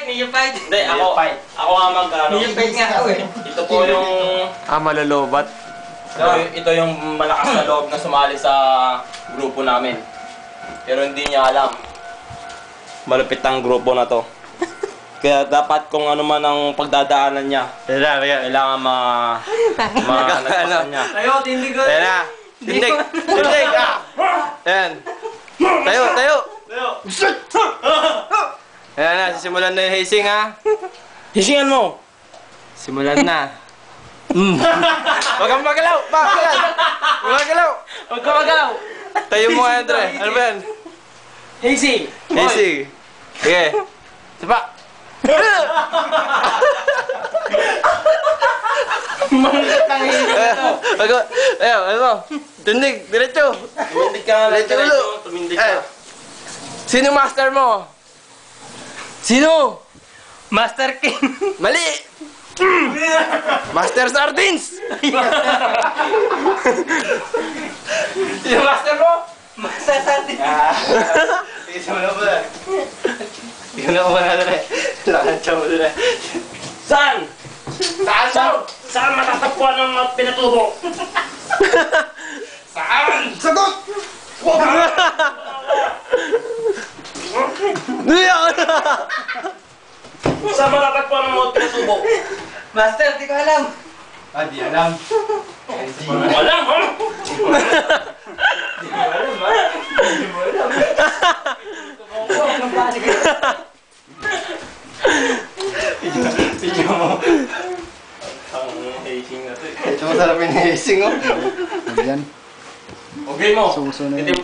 Neophyte. Hindi, ako nga Neophyte nga ako eh. Ito po yung... malalobat. Ito yung malakas na loob na sumali sa grupo namin. Pero hindi niya alam. Malupit ang grupo na to. Kaya dapat kung ano man ang pagdadaanan niya, kailangan nagpasan niya. Tayo, tindig ko. Ayan na. Tindig! Tindig! Ayan. Tayo! Tayo! Ayan na, sisimulan na yung hazing ha. Hisingan mo! Simulan na. Huwag kang magalaw! Bakit? Huwag kang magalaw! Huwag ka magalaw. Tayo mo nga, Andre. Ano ba yan? Hazing. Hazing. Sige. Sapa! Mangat ang hazing na to. Ayaw, ano mo? Tindig, diretso. Tumindig ka lang, Diretso ulo. tumindig ka. Sino master mo? Sino? Master King. Mali! Master Sardines! Yung master mo? Master Sardines. Sige, simulan mo na. Simulan mo na rin. Lakan mo na. Saan? Saan matatagpuan ng mga pinatubo? Saan? Sagot! Saan matatagpuan ng mga pinatubo? Master, di ko alam. Di alam. Alam, ha? Tingnan mo. Ang hazing na to eh. Ito masarap yung hazing, oh. Ayan. Okay mo. Suso na yun. Itimpla